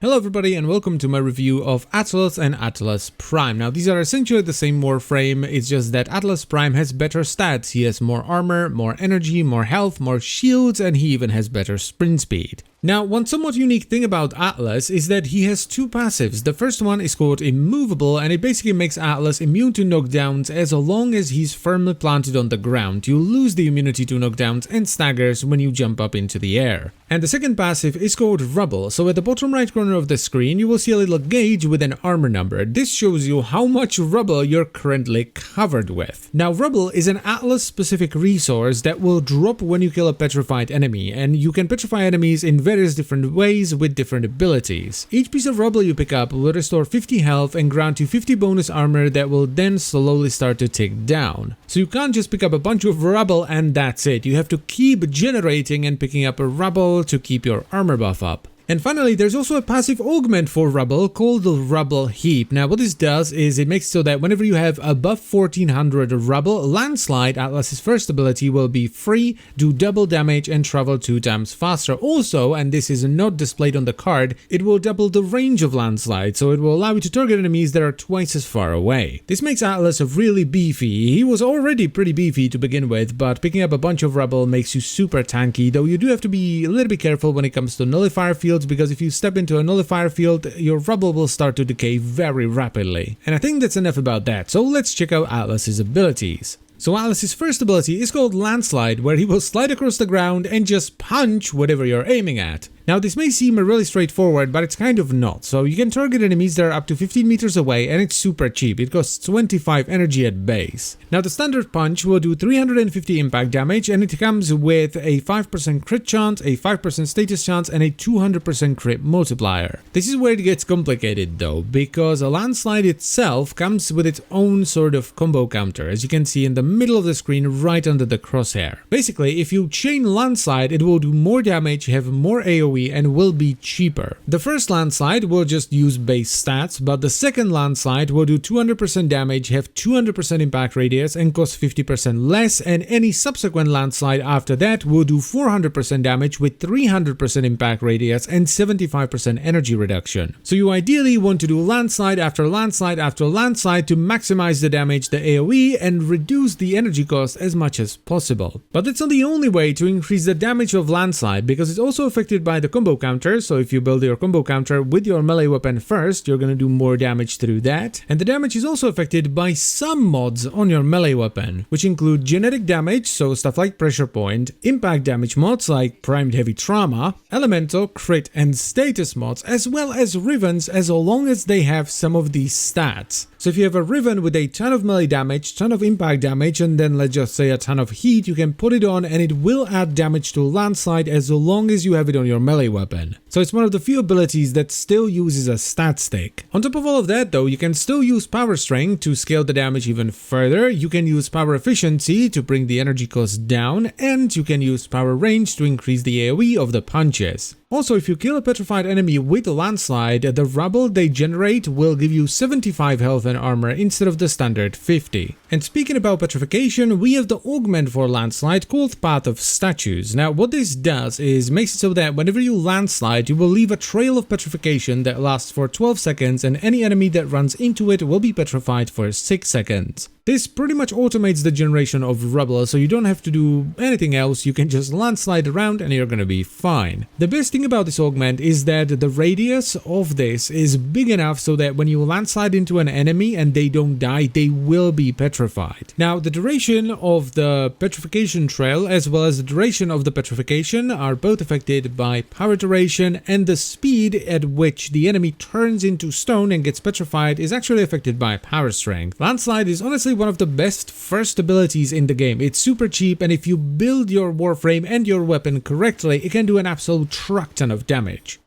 Hello everybody and welcome to my review of Atlas and Atlas Prime. Now these are essentially the same Warframe, it's just that Atlas Prime has better stats. He has more armor, more energy, more health, more shields, and he even has better sprint speed. Now, one somewhat unique thing about Atlas is that he has two passives. The first one is called Immovable, and it basically makes Atlas immune to knockdowns as long as he's firmly planted on the ground. You lose the immunity to knockdowns and staggers when you jump up into the air. And the second passive is called Rubble. So at the bottom right corner of the screen, you will see a little gauge with an armor number. This shows you how much rubble you're currently covered with. Now, Rubble is an Atlas specific resource that will drop when you kill a petrified enemy, and you can petrify enemies in various different ways with different abilities. Each piece of rubble you pick up will restore 50 health and grant you 50 bonus armor that will then slowly start to tick down. So you can't just pick up a bunch of rubble and that's it. You have to keep generating and picking up a rubble to keep your armor buff up. And finally, there's also a passive augment for Rubble called the Rubble Heap. Now what this does is it makes it so that whenever you have above 1400 rubble, Landslide, Atlas's first ability, will be free, do double damage and travel 2 times faster. Also, and this is not displayed on the card, it will double the range of Landslide, so it will allow you to target enemies that are twice as far away. This makes Atlas really beefy. He was already pretty beefy to begin with, but picking up a bunch of rubble makes you super tanky, though you do have to be a little bit careful when it comes to nullifier fields, because if you step into a nullifier field, your rubble will start to decay very rapidly. And I think that's enough about that, so let's check out Atlas's abilities. So Atlas's first ability is called Landslide, where he will slide across the ground and just punch whatever you're aiming at. Now this may seem really straightforward, but it's kind of not. So you can target enemies that are up to 15 meters away and it's super cheap. It costs 25 energy at base. Now the standard punch will do 350 impact damage and it comes with a 5% crit chance, a 5% status chance and a 200% crit multiplier. This is where it gets complicated though, because a Landslide itself comes with its own sort of combo counter, as you can see in the middle of the screen right under the crosshair. Basically, if you chain Landslide, it will do more damage, have more AoE, and will be cheaper. The first Landslide will just use base stats, but the second Landslide will do 200% damage, have 200% impact radius, and cost 50% less, and any subsequent Landslide after that will do 400% damage with 300% impact radius and 75% energy reduction. So you ideally want to do Landslide after Landslide after Landslide to maximize the damage, the AoE, and reduce the energy cost as much as possible. But that's not the only way to increase the damage of Landslide, because it's also affected by the combo counter. So if you build your combo counter with your melee weapon first, you're gonna do more damage through that. And the damage is also affected by some mods on your melee weapon, which include genetic damage, so stuff like pressure point, impact damage mods like primed heavy trauma, elemental, crit, and status mods, as well as Rivens, as long as they have some of these stats. So if you have a Riven with a ton of melee damage, ton of impact damage, and then let's just say a ton of heat, you can put it on and it will add damage to Landslide as long as you have it on your melee weapon. So it's one of the few abilities that still uses a stat stick. On top of all of that though, you can still use power strength to scale the damage even further, you can use power efficiency to bring the energy cost down, and you can use power range to increase the AoE of the punches. Also, if you kill a petrified enemy with a Landslide, the rubble they generate will give you 75 health and armor instead of the standard 50. And speaking about petrification, we have the augment for Landslide called Path of Statues. Now what this does is makes it so that whenever you Landslide, you will leave a trail of petrification that lasts for 12 seconds and any enemy that runs into it will be petrified for 6 seconds. This pretty much automates the generation of rubble, so you don't have to do anything else, you can just Landslide around and you're gonna be fine. The best thing about this augment is that the radius of this is big enough so that when you Landslide into an enemy and they don't die, they will be petrified. Now the duration of the petrification trail as well as the duration of the petrification are both affected by power duration, and the speed at which the enemy turns into stone and gets petrified is actually affected by power strength. Landslide is honestly one of the best first abilities in the game. It's super cheap, and if you build your Warframe and your weapon correctly, it can do an absolute truck ton of damage.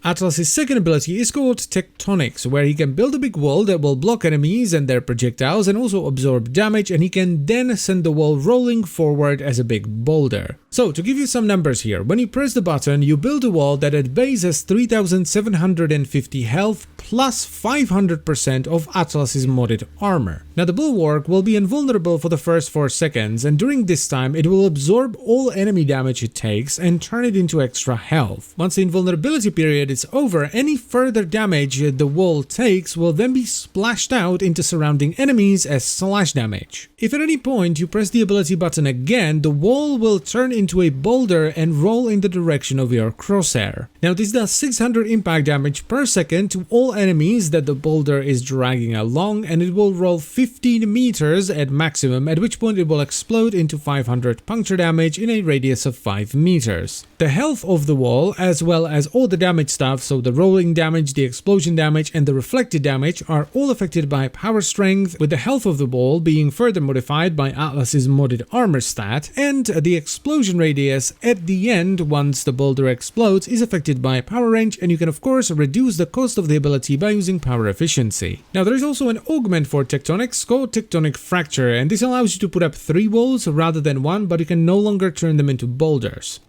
Atlas's second ability is called Tectonics, where he can build a big wall that will block enemies and their projectiles and also absorb damage, and he can then send the wall rolling forward as a big boulder. So to give you some numbers here, when you press the button, you build a wall that at base has 3750 health plus 500% of Atlas's modded armor. Now the bulwark will be invulnerable for the first 4 seconds, and during this time it will absorb all enemy damage it takes and turn it into extra health. Once the invulnerability period is over, any further damage the wall takes will then be splashed out into surrounding enemies as slash damage. If at any point you press the ability button again, the wall will turn into a boulder and roll in the direction of your crosshair. Now this does 600 impact damage per second to all enemies that the boulder is dragging along, and it will roll 15 meters at maximum, at which point it will explode into 500 puncture damage in a radius of 5 meters. The health of the wall, as well as all the damage stuff, so the rolling damage, the explosion damage, and the reflected damage, are all affected by power strength, with the health of the wall being further modified by Atlas's modded armor stat, and the explosion radius at the end, once the boulder explodes, is affected by power range, and you can of course reduce the cost of the ability by using power efficiency. Now there is also an augment for tectonics called Tectonic Fracture, and this allows you to put up 3 walls rather than 1, but you can no longer turn them into boulders.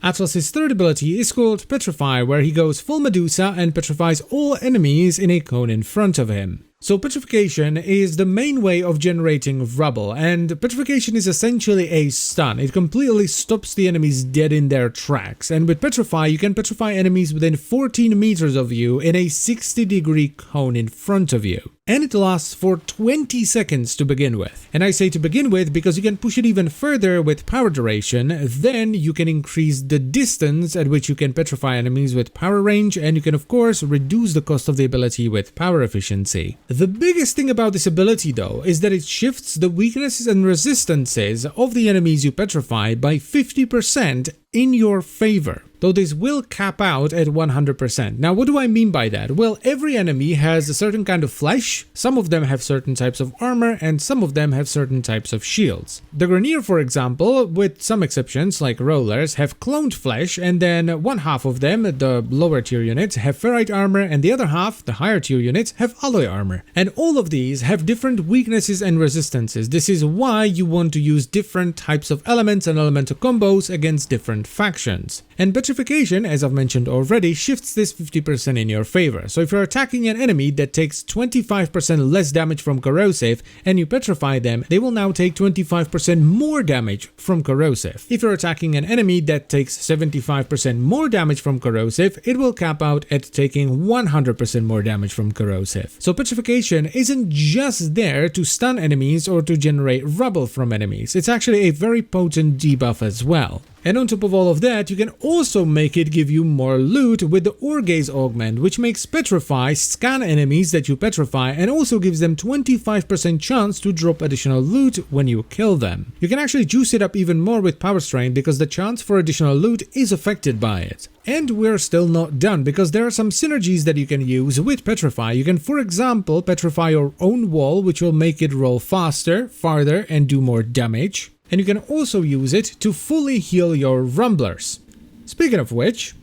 Atlas's third ability is called Petrify, where he goes full Medusa and petrifies all enemies in a cone in front of him. So petrification is the main way of generating rubble, and petrification is essentially a stun. It completely stops the enemies dead in their tracks, and with petrify you can petrify enemies within 14 meters of you in a 60-degree cone in front of you. And it lasts for 20 seconds to begin with. And I say to begin with because you can push it even further with power duration, then you can increase the distance at which you can petrify enemies with power range, and you can of course reduce the cost of the ability with power efficiency. The biggest thing about this ability though is that it shifts the weaknesses and resistances of the enemies you petrify by 50% in your favor, though this will cap out at 100%. Now what do I mean by that? Well, every enemy has a certain kind of flesh, some of them have certain types of armor, and some of them have certain types of shields. The Grenier, for example, with some exceptions like rollers, have cloned flesh, and then one half of them, the lower tier units, have ferrite armor, and the other half, the higher tier units, have alloy armor. And all of these have different weaknesses and resistances. This is why you want to use different types of elements and elemental combos against different factions. And petrification, as I've mentioned already, shifts this 50% in your favor. So if you're attacking an enemy that takes 25% less damage from corrosive and you petrify them, they will now take 25% more damage from corrosive. If you're attacking an enemy that takes 75% more damage from corrosive, it will cap out at taking 100% more damage from corrosive. So petrification isn't just there to stun enemies or to generate rubble from enemies. It's actually a very potent debuff as well. And on top of all of that, you can also make it give you more loot with the Orgaze augment, which makes Petrify scan enemies that you petrify and also gives them 25% chance to drop additional loot when you kill them. You can actually juice it up even more with Power Strain because the chance for additional loot is affected by it. And we're still not done, because there are some synergies that you can use with Petrify. You can, for example, petrify your own wall, which will make it roll faster, farther, and do more damage. And you can also use it to fully heal your Rumblers. Speaking of which,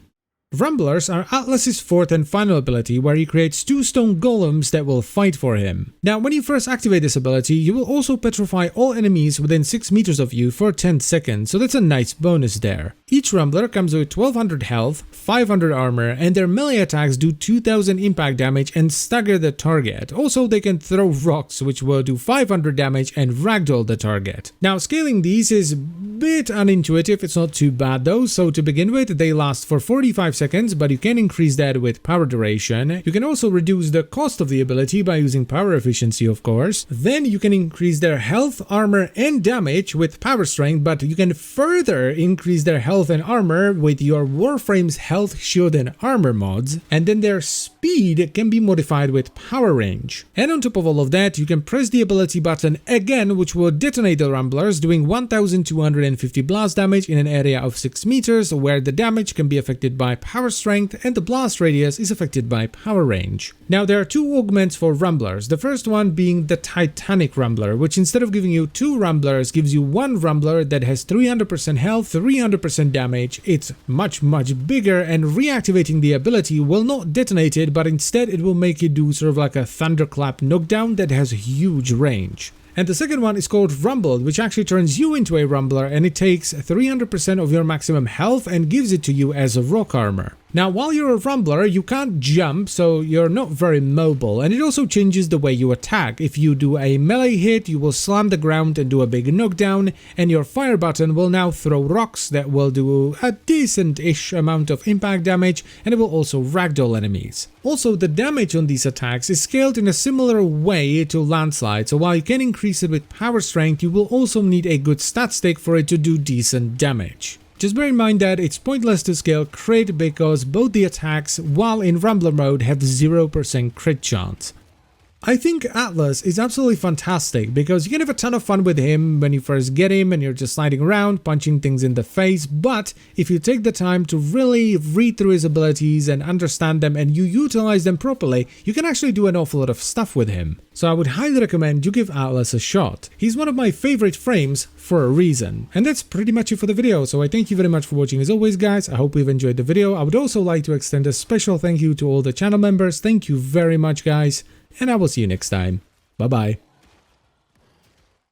Rumblers are Atlas's fourth and final ability, where he creates 2 stone golems that will fight for him. Now, when you first activate this ability, you will also petrify all enemies within 6 meters of you for 10 seconds, so that's a nice bonus there. Each Rumbler comes with 1200 health, 500 armor, and their melee attacks do 2000 impact damage and stagger the target. Also, they can throw rocks, which will do 500 damage and ragdoll the target. Now, scaling these is a bit unintuitive, it's not too bad though. So to begin with, they last for 45 seconds, but you can increase that with power duration. You can also reduce the cost of the ability by using power efficiency, of course. Then you can increase their health, armor, and damage with power strength, but you can further increase their health and armor with your Warframe's health, shield, and armor mods. And then their speed can be modified with power range. And on top of all of that, you can press the ability button again, which will detonate the Rumblers, doing 1250 blast damage in an area of 6 meters, where the damage can be affected by power strength and the blast radius is affected by power range. Now, there are 2 augments for Rumblers. The first one being the Titanic Rumbler, which instead of giving you 2 Rumblers, gives you 1 Rumbler that has 300% health, 300% damage. It's much bigger, and reactivating the ability will not detonate it, but instead it will make you do sort of like a thunderclap knockdown that has huge range. And the second one is called Rumbled, which actually turns you into a Rumbler, and it takes 300% of your maximum health and gives it to you as a rock armor. Now, while you're a Rumbler, you can't jump, so you're not very mobile, and it also changes the way you attack. If you do a melee hit, you will slam the ground and do a big knockdown, and your fire button will now throw rocks that will do a decent-ish amount of impact damage, and it will also ragdoll enemies. Also, the damage on these attacks is scaled in a similar way to Landslide, so while you can increase it with power strength, you will also need a good stat stick for it to do decent damage. Just bear in mind that it's pointless to scale crit because both the attacks while in Rumbler mode have 0% crit chance. I think Atlas is absolutely fantastic because you can have a ton of fun with him when you first get him and you're just sliding around, punching things in the face, but if you take the time to really read through his abilities and understand them and you utilize them properly, you can actually do an awful lot of stuff with him. So I would highly recommend you give Atlas a shot. He's one of my favorite frames for a reason. And that's pretty much it for the video, so I thank you very much for watching as always guys. I hope you've enjoyed the video. I would also like to extend a special thank you to all the channel members. Thank you very much guys. And I will see you next time. Bye bye.